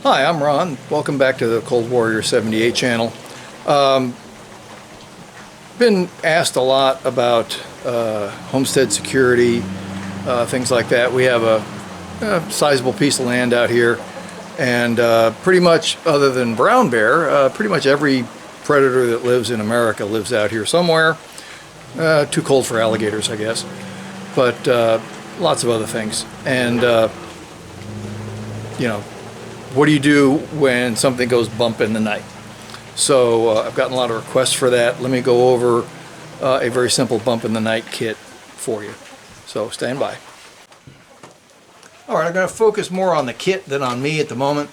Hi, I'm Ron. Welcome back to the Cold Warrior 78 channel. Been asked a lot about homestead security, things like that. We have a sizable piece of land out here, and pretty much, other than brown bear, pretty much every predator that lives in America lives out here somewhere. Too cold for alligators, I guess, but lots of other things. And you know, what do you do when something goes bump in the night? So I've gotten a lot of requests for that. Let me go over a very simple bump in the night kit for you. So stand by. Alright, I'm going to focus more on the kit than on me at the moment.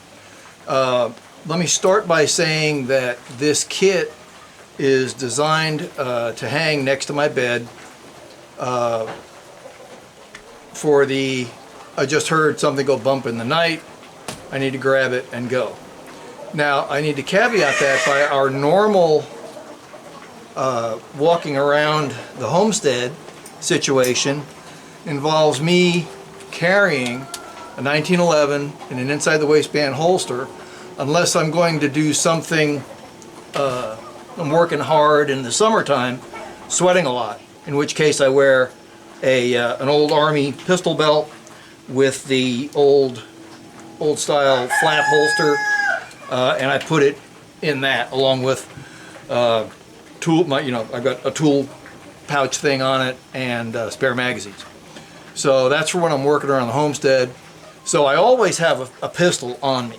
Let me start by saying that this kit is designed to hang next to my bed for the, I just heard something go bump in the night, I need to grab it and go. Now, I need to caveat that by our normal walking around the homestead situation involves me carrying a 1911 in an inside the waistband holster, unless I'm going to do something, I'm working hard in the summertime, sweating a lot, in which case I wear an old Army pistol belt with the old style flap holster, and I put it in that along with tool. I've got a tool pouch thing on it and spare magazines. So that's for when I'm working around the homestead. So I always have a pistol on me.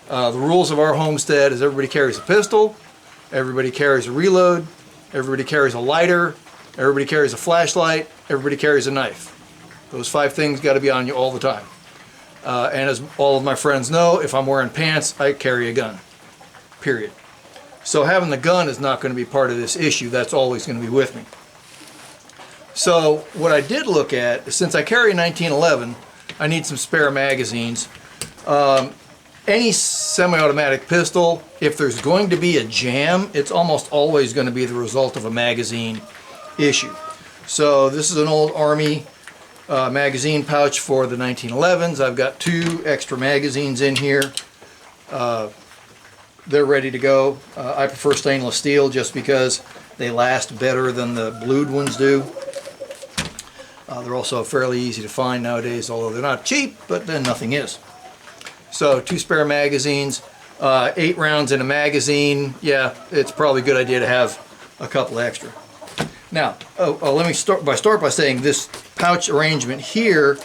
The rules of our homestead is everybody carries a pistol, everybody carries a reload, everybody carries a lighter, everybody carries a flashlight, everybody carries a knife. Those 5 things got to be on you all the time. And as all of my friends know, if I'm wearing pants, I carry a gun, period. So having the gun is not going to be part of this issue. That's always going to be with me. So what I did look at is, since I carry a 1911, I need some spare magazines. Any semi-automatic pistol, if there's going to be a jam, it's almost always going to be the result of a magazine issue. So this is an old Army magazine pouch for the 1911s. I've got 2 extra magazines in here. They're ready to go. I prefer stainless steel just because they last better than the blued ones do. They're also fairly easy to find nowadays, although they're not cheap, but then nothing is. So 2 spare magazines, 8 rounds in a magazine. Yeah, it's probably a good idea to have a couple extra. Now, let me start by saying this pouch arrangement here,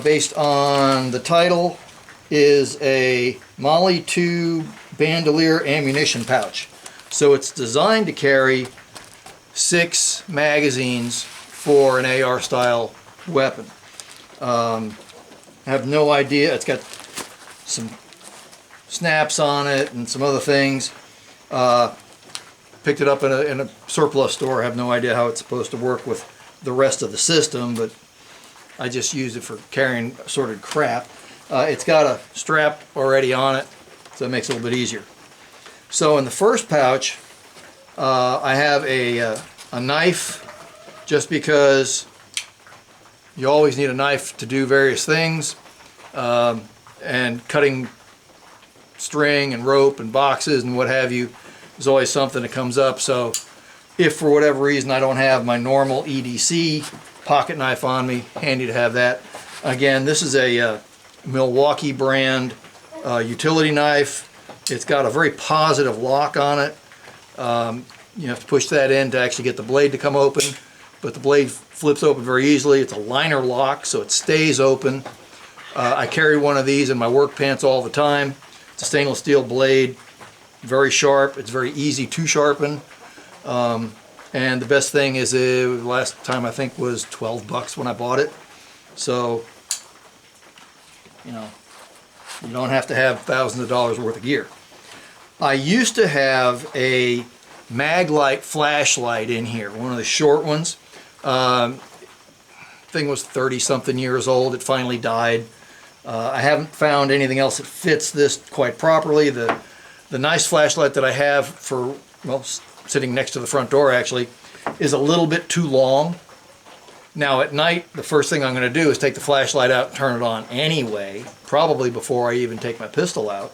based on the title, is a Molly 2 bandolier ammunition pouch. So it's designed to carry 6 magazines for an AR style weapon. I have no idea. It's got some snaps on it and some other things. Picked it up in a surplus store. I have no idea how it's supposed to work with the rest of the system, but I just use it for carrying assorted crap. It's got a strap already on it, so it makes it a little bit easier. So in the first pouch, I have a knife, just because you always need a knife to do various things, and cutting string and rope and boxes and what have you. There's always something that comes up. So if for whatever reason I don't have my normal EDC pocket knife on me, handy to have that. Again, this is a Milwaukee brand utility knife. It's got a very positive lock on it. You have to push that in to actually get the blade to come open, but the blade flips open very easily. It's a liner lock, so it stays open. I carry one of these in my work pants all the time. It's a stainless steel blade. Very sharp. It's very easy to sharpen, and the best thing is, last time I think was $12 when I bought it. So you don't have to have thousands of dollars worth of gear. I used to have a Maglite flashlight in here, one of the short ones. Thing was 30-something years old. It finally died. I haven't found anything else that fits this quite properly. The nice flashlight that I have for, well, sitting next to the front door actually, is a little bit too long. Now at night, the first thing I'm going to do is take the flashlight out and turn it on anyway, probably before I even take my pistol out.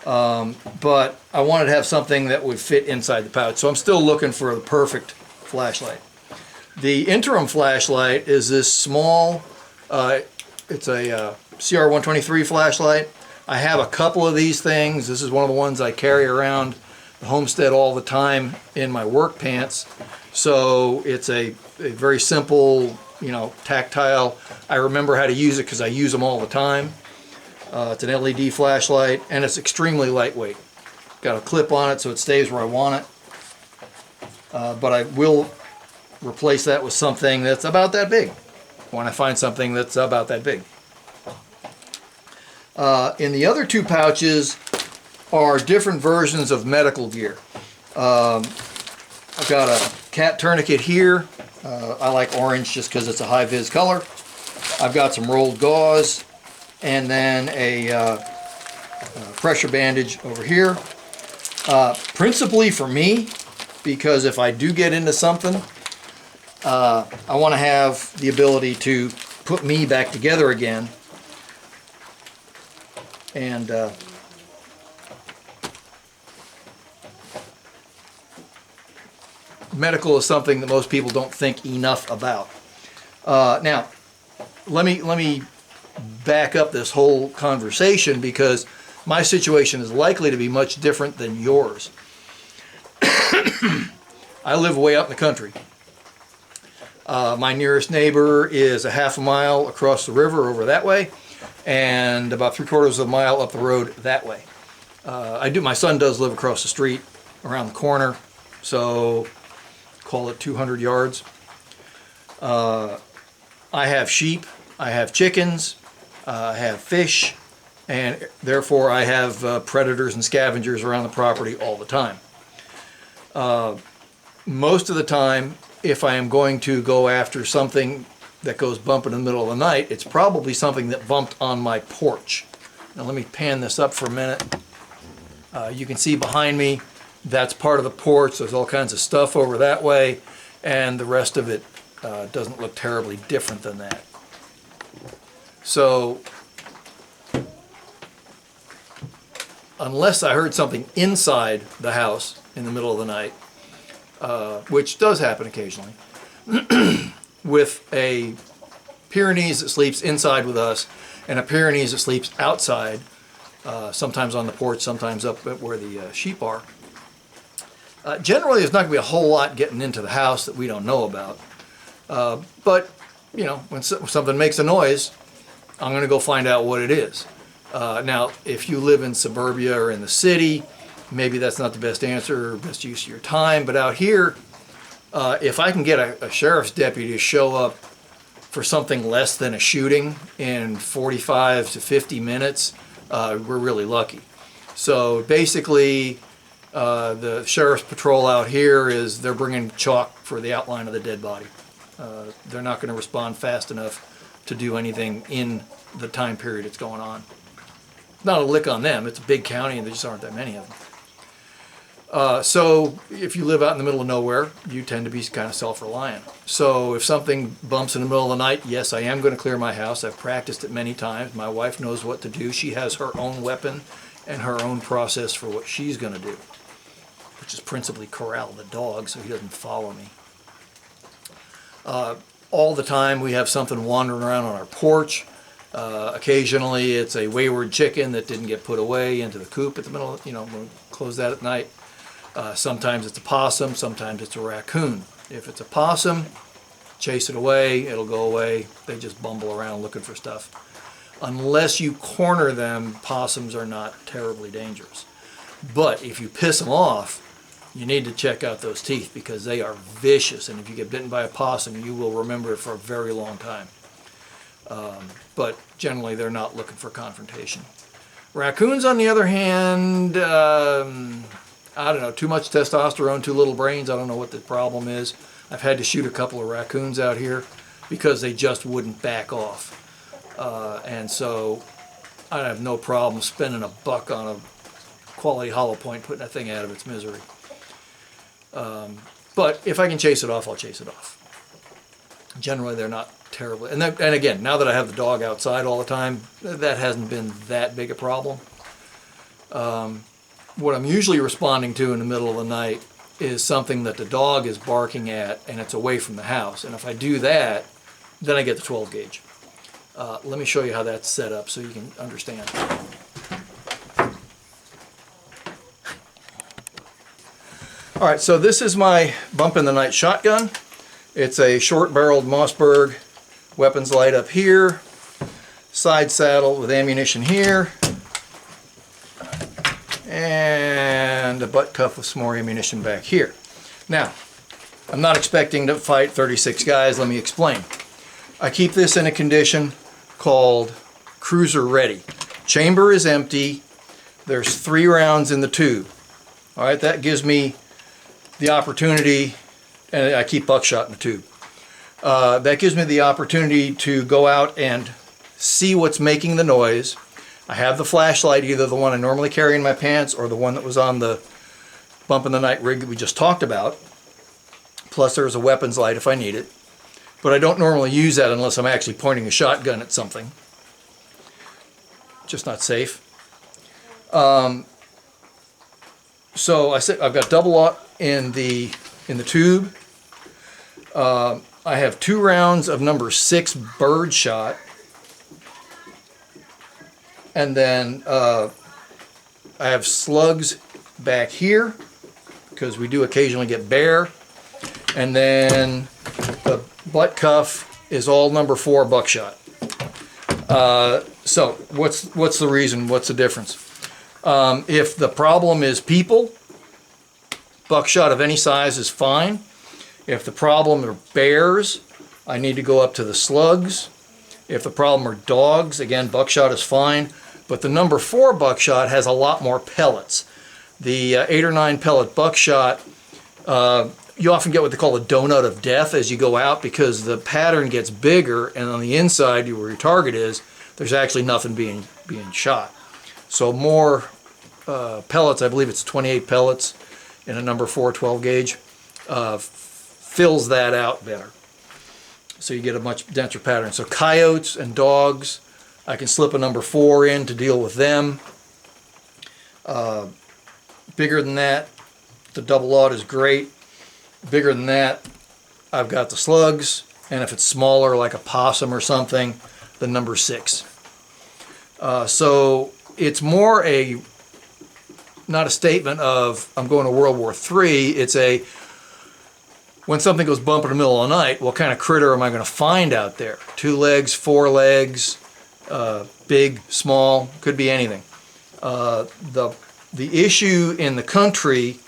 But I wanted to have something that would fit inside the pouch, so I'm still looking for the perfect flashlight. The interim flashlight is this small, it's a CR123 flashlight. I have a couple of these things. This is one of the ones I carry around the homestead all the time in my work pants. So it's a very simple, you know, tactile. I remember how to use it because I use them all the time. It's an LED flashlight, and it's extremely lightweight. Got a clip on it so it stays where I want it. But I will replace that with something that's about that big when I find something that's about that big. In the other two pouches are different versions of medical gear. I've got a cat tourniquet here. I like orange just because it's a high-vis color. I've got some rolled gauze, and then a pressure bandage over here. Principally for me, because if I do get into something, I want to have the ability to put me back together again. And medical is something that most people don't think enough about. Now, let me back up this whole conversation because my situation is likely to be much different than yours. I live way up in the country. My nearest neighbor is a half a mile across the river over that way, and about 3/4 of a mile up the road that way. My son does live across the street around the corner, so call it 200 yards. I have sheep, I have chickens, I have fish, and therefore I have predators and scavengers around the property all the time. Most of the time, if I am going to go after something that goes bump in the middle of the night, it's probably something that bumped on my porch. Now let me pan this up for a minute. You can see behind me, that's part of the porch. There's all kinds of stuff over that way, and the rest of it doesn't look terribly different than that. So, unless I heard something inside the house in the middle of the night, which does happen occasionally, with a Pyrenees that sleeps inside with us and a Pyrenees that sleeps outside, sometimes on the porch, sometimes up at where the sheep are. Generally, there's not going to be a whole lot getting into the house that we don't know about. But, you know, when something makes a noise, I'm going to go find out what it is. Now, if you live in suburbia or in the city, maybe that's not the best answer or best use of your time. But out here, if I can get a sheriff's deputy to show up for something less than a shooting in 45 to 50 minutes, we're really lucky. So basically, the sheriff's patrol out here is they're bringing chalk for the outline of the dead body. They're not going to respond fast enough to do anything in the time period it's going on. Not a lick on them. It's a big county and there just aren't that many of them. So if you live out in the middle of nowhere, you tend to be kind of self-reliant. So if something bumps in the middle of the night, yes, I am going to clear my house. I've practiced it many times. My wife knows what to do. She has her own weapon and her own process for what she's going to do, which is principally corral the dog so he doesn't follow me. All the time we have something wandering around on our porch. Occasionally it's a wayward chicken that didn't get put away into the coop at the middle, you know, we'll close that at night. Sometimes it's a possum, sometimes it's a raccoon. If it's a possum, chase it away, it'll go away. They just bumble around looking for stuff. Unless you corner them, possums are not terribly dangerous. But if you piss them off, you need to check out those teeth because they are vicious, and if you get bitten by a possum, you will remember it for a very long time. But generally, they're not looking for confrontation. Raccoons, on the other hand, I don't know, too much testosterone, too little brains. I don't know what the problem is. I've had to shoot a couple of raccoons out here because they just wouldn't back off. And so I have no problem spending $1 on a quality hollow point, putting that thing out of its misery. But if I can chase it off, I'll chase it off. Generally, they're not terribly. And again, now that I have the dog outside all the time, that hasn't been that big a problem. What I'm usually responding to in the middle of the night is something that the dog is barking at and it's away from the house. And if I do that, then I get the 12 gauge. Let me show you how that's set up so you can understand. All right, so this is my bump in the night shotgun. It's a short-barreled Mossberg weapons light up here, side saddle with ammunition here, and a butt cuff with some more ammunition back here. Now, I'm not expecting to fight 36 guys. Let me explain. I keep this in a condition called cruiser ready. Chamber is empty. There's 3 rounds in the tube. All right, that gives me the opportunity, and I keep buckshot in the tube. That gives me the opportunity to go out and see what's making the noise. I have the flashlight, either the one I normally carry in my pants or the one that was on the bump in the night rig that we just talked about. Plus there's a weapons light if I need it. But I don't normally use that unless I'm actually pointing a shotgun at something. Just not safe. So I said I've got double aught in the tube. I have 2 rounds of number 6 bird shot, and then I have slugs back here because we do occasionally get bear, and then the butt cuff is all number 4 buckshot. So what's the reason? What's the difference? If the problem is people, buckshot of any size is fine. If the problem are bears, I need to go up to the slugs. If the problem are dogs, again, buckshot is fine. But the number 4 buckshot has a lot more pellets. The 8 or 9 pellet buckshot, you often get what they call a donut of death as you go out because the pattern gets bigger, and on the inside where your target is, there's actually nothing being shot. So more pellets, I believe it's 28 pellets in a number 4 12 gauge, fills that out better. So you get a much denser pattern. So coyotes and dogs, I can slip a number 4 in to deal with them. Bigger than that, the double aught is great. Bigger than that, I've got the slugs, and if it's smaller like a possum or something, the number 6. So it's more not a statement of I'm going to World War III. It's when something goes bump in the middle of the night, what kind of critter am I going to find out there? 2 legs, 4 legs, big, small, could be anything. The issue in the country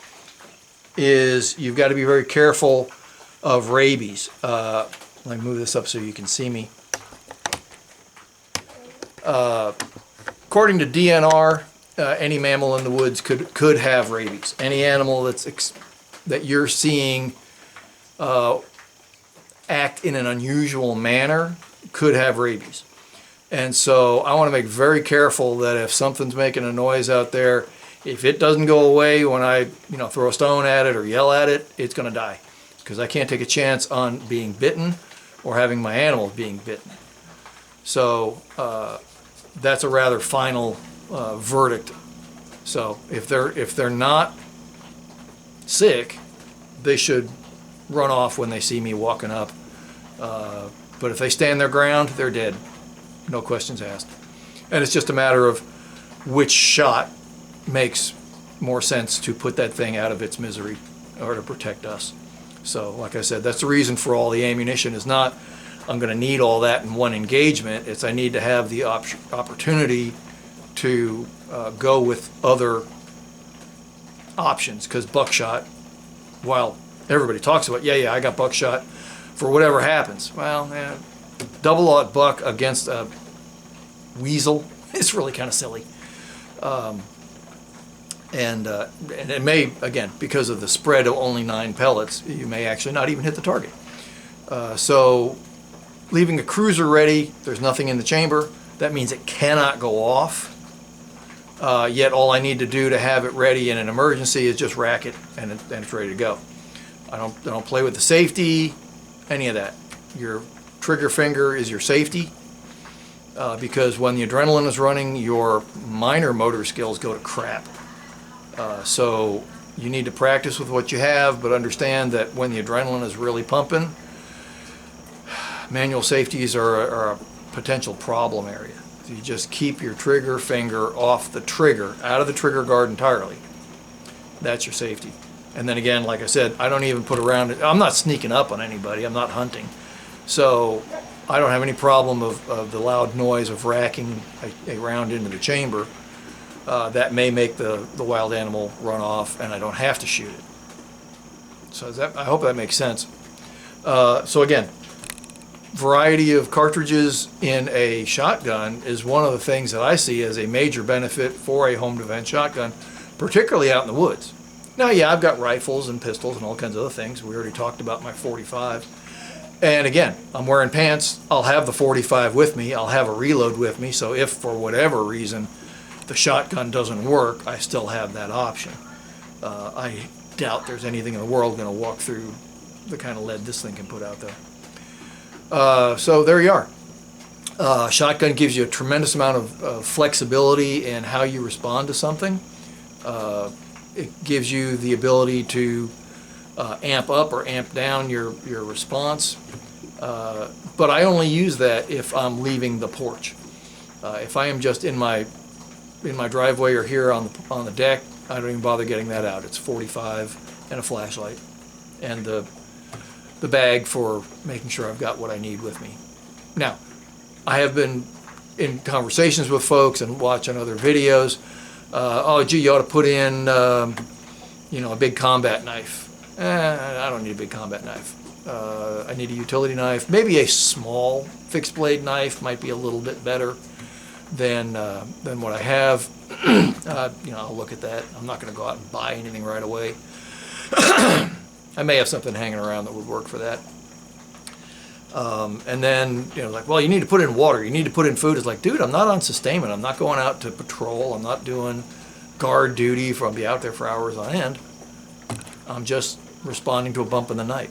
is you've got to be very careful of rabies. Let me move this up so you can see me. According to DNR, any mammal in the woods could have rabies. Any animal that you're seeing act in an unusual manner could have rabies. And so I want to make very careful that if something's making a noise out there, if it doesn't go away when I throw a stone at it or yell at it, it's going to die. Because I can't take a chance on being bitten or having my animals being bitten. So that's a rather final verdict. So if they're not sick, they should run off when they see me walking up. But if they stand their ground, they're dead. No questions asked. And it's just a matter of which shot makes more sense to put that thing out of its misery or to protect us. So like I said, that's the reason for all the ammunition is not I'm going to need all that in one engagement. It's I need to have the opportunity to go with other options, because buckshot, while everybody talks about, yeah, I got buckshot for whatever happens. Well, double aught buck against a weasel is really kind of silly. And it may, again, because of the spread of only 9 pellets, you may actually not even hit the target. So leaving a cruiser ready, there's nothing in the chamber. That means it cannot go off. Yet all I need to do to have it ready in an emergency is just rack it and it's ready to go. I don't play with the safety, any of that. Your trigger finger is your safety, because when the adrenaline is running, your minor motor skills go to crap. So you need to practice with what you have, but understand that when the adrenaline is really pumping, manual safeties are a potential problem area. So you just keep your trigger finger off the trigger, out of the trigger guard entirely. That's your safety. And then again, like I said, I don't even put around it. I'm not sneaking up on anybody. I'm not hunting. So I don't have any problem of the loud noise of racking a round into the chamber. That may make the wild animal run off, and I don't have to shoot it. So I hope that makes sense. So again, variety of cartridges in a shotgun is one of the things that I see as a major benefit for a home defense shotgun, particularly out in the woods. Now, yeah, I've got rifles and pistols and all kinds of other things. We already talked about my 45. And again, I'm wearing pants. I'll have the 45 with me. I'll have a reload with me. So if for whatever reason the shotgun doesn't work, I still have that option. I doubt there's anything in the world going to walk through the kind of lead this thing can put out there. So there you are. Shotgun gives you a tremendous amount of flexibility in how you respond to something. It gives you the ability to amp up or amp down your response. But I only use that if I'm leaving the porch. If I am just in my driveway or here on the deck, I don't even bother getting that out. It's 45 and a flashlight and the bag for making sure I've got what I need with me. Now, I have been in conversations with folks and watching other videos. Oh, gee, you ought to put in, a big combat knife. I don't need a big combat knife. I need a utility knife. Maybe a small fixed blade knife might be a little bit better than what I have. I'll look at that. I'm not going to go out and buy anything right away. I may have something hanging around that would work for that. And then, like, well, you need to put in water. You need to put in food. It's like, dude, I'm not on sustainment. I'm not going out to patrol. I'm not doing guard duty. I'll be out there for hours on end. I'm just responding to a bump in the night.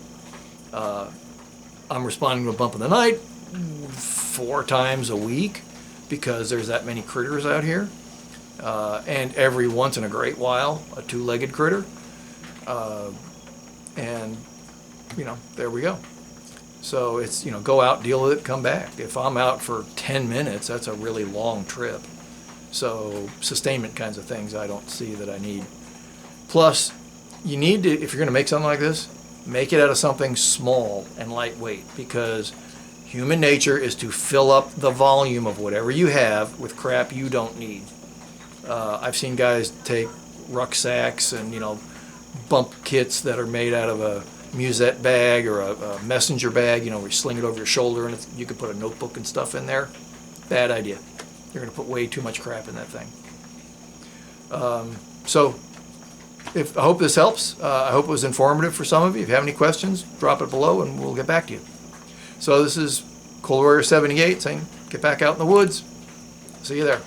I'm responding to a bump in the night 4 times a week because there's that many critters out here. And every once in a great while, a 2-legged critter. And, there we go. So it's, go out, deal with it, come back. If I'm out for 10 minutes, that's a really long trip. So sustainment kinds of things I don't see that I need. Plus, you need to, if you're going to make something like this, make it out of something small and lightweight, because human nature is to fill up the volume of whatever you have with crap you don't need. I've seen guys take rucksacks and, bump kits that are made out of a musette bag or a messenger bag, where you sling it over your shoulder and you can put a notebook and stuff in there. Bad idea. You're going to put way too much crap in that thing. So I hope this helps. I hope it was informative for some of you. If you have any questions, drop it below and we'll get back to you. So this is Cold Warrior 78 saying, get back out in the woods. See you there.